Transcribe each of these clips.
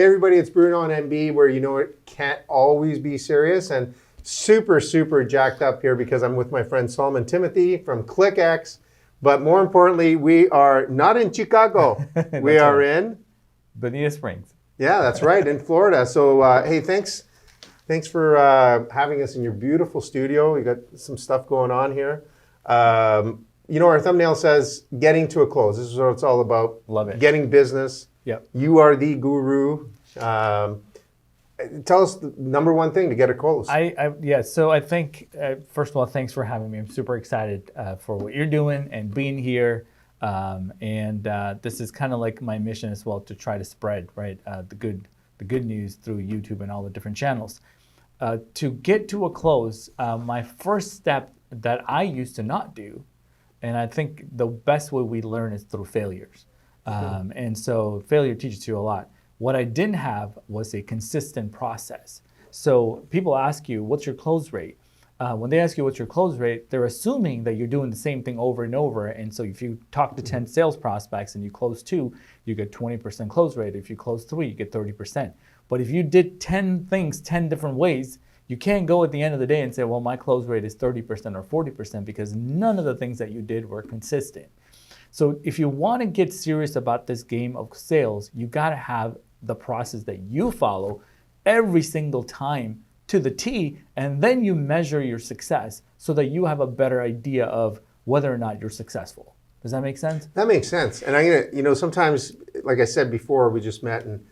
Hey everybody, it's Bruno on MB, where you know it can't always be serious, and super jacked up here because I'm with my friend Solomon Timothy from Clickx. But more importantly, we are not in Chicago. We are right. in Bonita Springs. Yeah, that's right, in Florida. So hey, thanks for having us in your beautiful studio. We got some stuff going on here. Our thumbnail says getting to a close. This is what it's all about. Love it. Getting business. Yep. You are the guru. Tell us the number one thing to get a close. So I think, first of all, thanks for having me. I'm super excited for what you're doing and being here. This is kind of like my mission as well, to try to spread, right, the good news through YouTube and all the different channels. To get to a close, my first step that I used to not do, and I think the best way we learn is through failures. And so failure teaches you a lot. What I didn't have was a consistent process. So people ask you, what's your close rate? When they ask you what's your close rate, they're assuming that you're doing the same thing over and over. And so if you talk to 10 sales prospects and you close 2, you get 20% close rate. If you close 3, you get 30%. But if you did 10 things 10 different ways, you can't go at the end of the day and say, well, my close rate is 30% or 40%, because none of the things that you did were consistent. So if you want to get serious about this game of sales, you got to have the process that you follow every single time to the T, and then you measure your success so that you have a better idea of whether or not you're successful. Does that make sense? That makes sense. And I'm gonna, sometimes, like I said before, we just met, and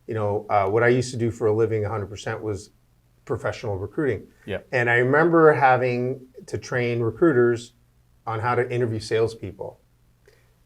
what I used to do for a living 100% was professional recruiting. Yeah. And I remember having to train recruiters on how to interview salespeople.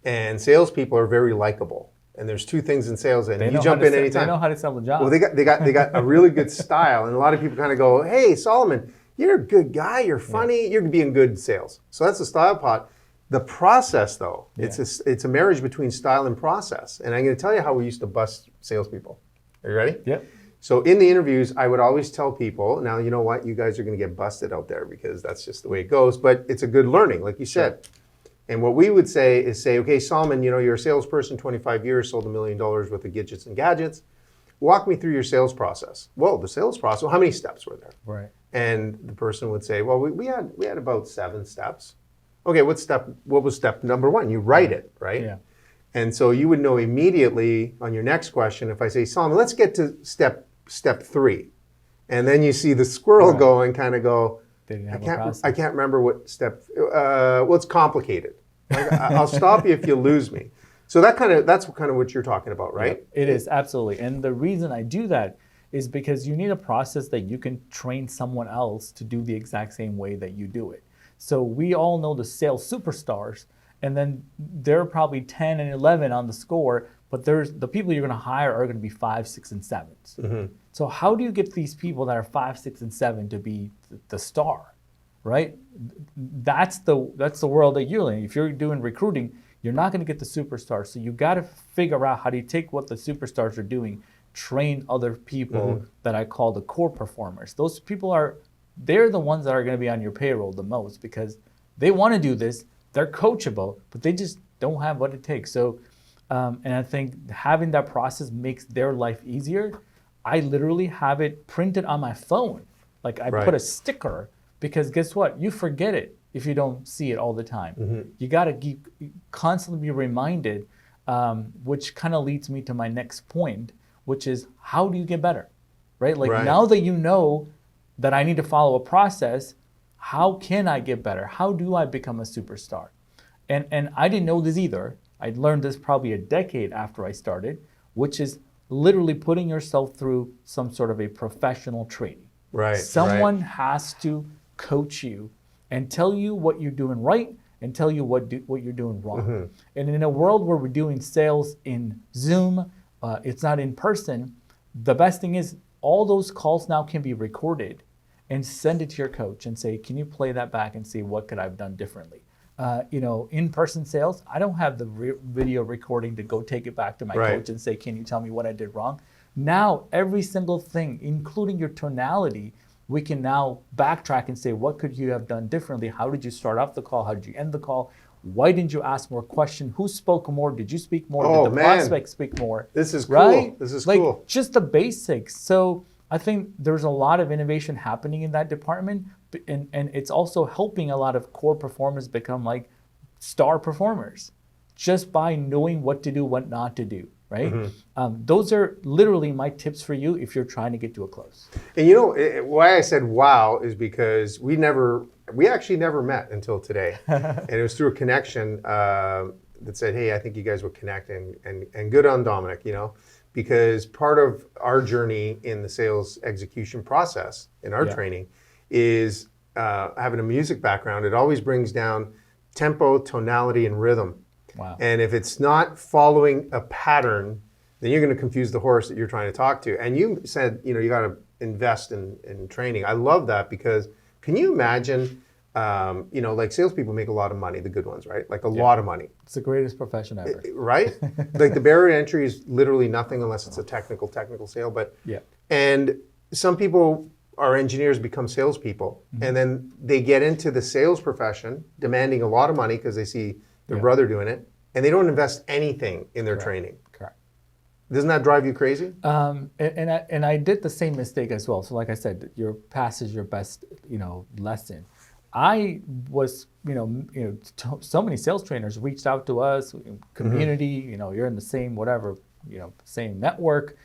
And salespeople are very likable. And there's 2 things in sales, and you jump in anytime. They know how to sell the job. Well, they got a really good style, and a lot of people kind of go, "Hey, Solomon, you're a good guy. You're funny. You're being good in sales." So that's the style part. The process, though, it's a marriage between style and process. And I'm going to tell you how we used to bust salespeople. Are you ready? Yep. So in the interviews, I would always tell people, now you know what, you guys are going to get busted out there because that's just the way it goes. But it's a good learning, like you said. And what we would say is, okay, Solomon, you're a salesperson, 25 years, sold $1 million worth of gadgets and gadgets. Walk me through your sales process. Well, the sales process, well, how many steps were there? Right. And the person would say, well, we had about 7 steps. Okay, what was step number 1? You write it, right? Yeah. And so you would know immediately on your next question, if I say, Solomon, let's get to step 3. And then you see the squirrel go and kind of go, I can't remember what step. It's complicated. I'll stop you if you lose me. So that's kind of what you're talking about, right? Yeah, it is, absolutely. And the reason I do that is because you need a process that you can train someone else to do the exact same way that you do it. So we all know the sales superstars, and then there are probably 10 and 11 on the score, but the people you're going to hire are going to be 5, 6, and 7s. Mm-hmm. So how do you get these people that are 5, 6, and 7 to be the star, right? That's the world that you're in. If you're doing recruiting, you're not going to get the superstars. So you got to figure out how do you take what the superstars are doing, train other people that I call the core performers. Those people they're the ones that are going to be on your payroll the most because they want to do this. They're coachable, but they just don't have what it takes. So, and I think having that process makes their life easier. I literally have it printed on my phone. Like I put a sticker, because guess what? You forget it if you don't see it all the time. Mm-hmm. You got to constantly be reminded, which kind of leads me to my next point, which is how do you get better, right? Like now that you know that I need to follow a process, how can I get better? How do I become a superstar? And I didn't know this either. I learned this probably a decade after I started, which is literally putting yourself through some sort of a professional training. Right. Someone has to coach you and tell you what you're doing right and tell you what you're doing wrong. Mm-hmm. And in a world where we're doing sales in Zoom, it's not in person, the best thing is all those calls now can be recorded and send it to your coach and say, can you play that back and see what could I have done differently? In-person sales, I don't have the video recording to go take it back to my coach and say, can you tell me what I did wrong? Now, every single thing, including your tonality, we can now backtrack and say, what could you have done differently? How did you start off the call? How did you end the call? Why didn't you ask more questions? Who spoke more? Did you speak more? Oh, Did the man. prospect speak more? This is cool. Right? This is like, cool. Just the basics. So I think there's a lot of innovation happening in that department, and it's also helping a lot of core performers become like star performers just by knowing what to do, what not to do, right? Those are literally my tips for you if you're trying to get to a close. And you know why I said wow is because we actually never met until today, and it was through a connection that said, "Hey, I think you guys would connect," and good on Dominic, you know, because part of our journey in the sales execution process in our training is having a music background. It always brings down tempo, tonality, and rhythm. Wow. And if it's not following a pattern, then you're going to confuse the horse that you're trying to talk to. And you said, you know, you got to invest in training. I love that because can you imagine, you know, like salespeople make a lot of money, the good ones, right? Like a lot of money. It's the greatest profession ever. Right? Like the barrier to entry is literally nothing unless it's a technical sale. But and some people are engineers, become salespeople, and then they get into the sales profession demanding a lot of money because they see their brother doing it, and they don't invest anything in their training. Correct. Doesn't that drive you crazy? And I did the same mistake as well. So like I said, your past is your best, you know, lesson. I was, so many sales trainers reached out to us, community, you know, you're in the same whatever, you know, same network.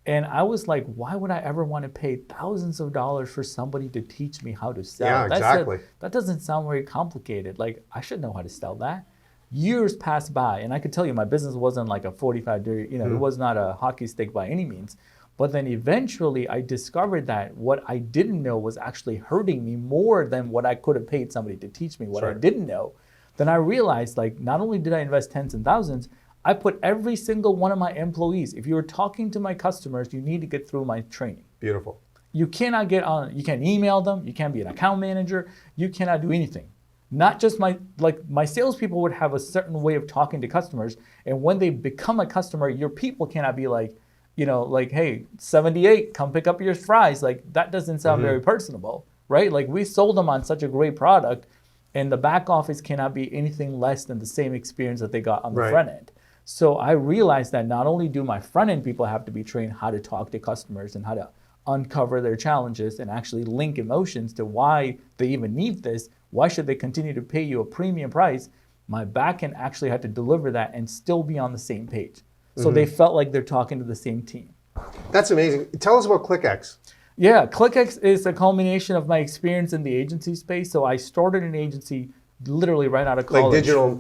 And I was like, why would I ever want to pay thousands of dollars for somebody to teach me how to sell? Yeah, exactly. That doesn't sound very complicated. Like, I should know how to sell that. Years passed by, and I could tell you my business wasn't like a 45-day, you know, it was not a hockey stick by any means. But then eventually I discovered that what I didn't know was actually hurting me more than what I could have paid somebody to teach me what I didn't know. Then I realized, like, not only did I invest tens and thousands, I put every single one of my employees, if you were talking to my customers, you need to get through my training. Beautiful. You cannot get on, you can't email them, you can't be an account manager, you cannot do anything. Not just my salespeople would have a certain way of talking to customers, and when they become a customer, your people cannot be like, you know, like, hey, 78, come pick up your fries. Like, that doesn't sound very personable, right? Like, we sold them on such a great product, and the back office cannot be anything less than the same experience that they got on the front end. So I realized that not only do my front end people have to be trained how to talk to customers and how to uncover their challenges and actually link emotions to why they even need this, why should they continue to pay you a premium price? My back end actually had to deliver that and still be on the same page. So they felt like they're talking to the same team. That's amazing. Tell us about Clickx. Yeah, Clickx is a culmination of my experience in the agency space. So I started an agency literally right out of college. Like digital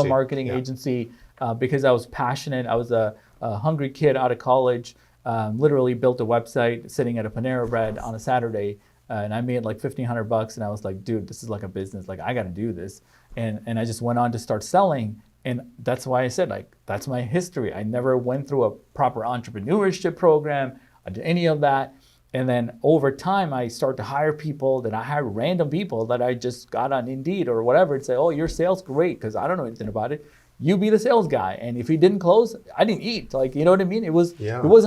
marketing agency because I was passionate. I was a hungry kid out of college, literally built a website sitting at a Panera Bread on a Saturday. And I made like $1,500 and I was like, dude, this is like a business. Like, I got to do this. And I just went on to start selling. And that's why I said, like, that's my history. I never went through a proper entrepreneurship program. I did any of that. And then over time, I start to hire people. Then I hire random people that I just got on Indeed or whatever and say, oh, your sales great, because I don't know anything about it. You be the sales guy. And if he didn't close, I didn't eat. Like, you know what I mean? It wasn't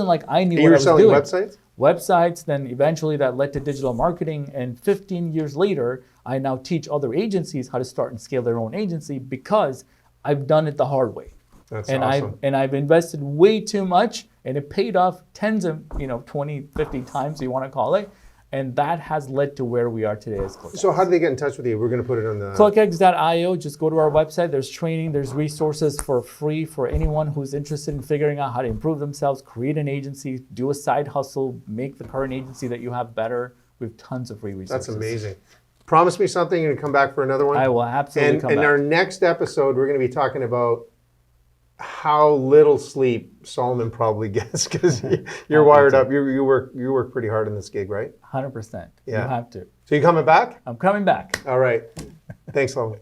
like I knew what I was doing. You were selling websites? Websites, then eventually that led to digital marketing. And 15 years later, I now teach other agencies how to start and scale their own agency because I've done it the hard way. That's and awesome. I've invested way too much, and it paid off tens of, 20, 50 times, you want to call it. And that has led to where we are today as Clickx. So how do they get in touch with you? We're going to put it on the... Clickx.io. Just go to our website. There's training. There's resources for free for anyone who's interested in figuring out how to improve themselves, create an agency, do a side hustle, make the current agency that you have better. We have tons of free resources. That's amazing. Promise me something and come back for another one? I will absolutely come back. In our next episode, we're going to be talking about how little sleep Solomon probably gets because you're wired up. You work pretty hard in this gig, right? 100%. Yeah. You have to. So you coming back? I'm coming back. All right. Thanks, Solomon.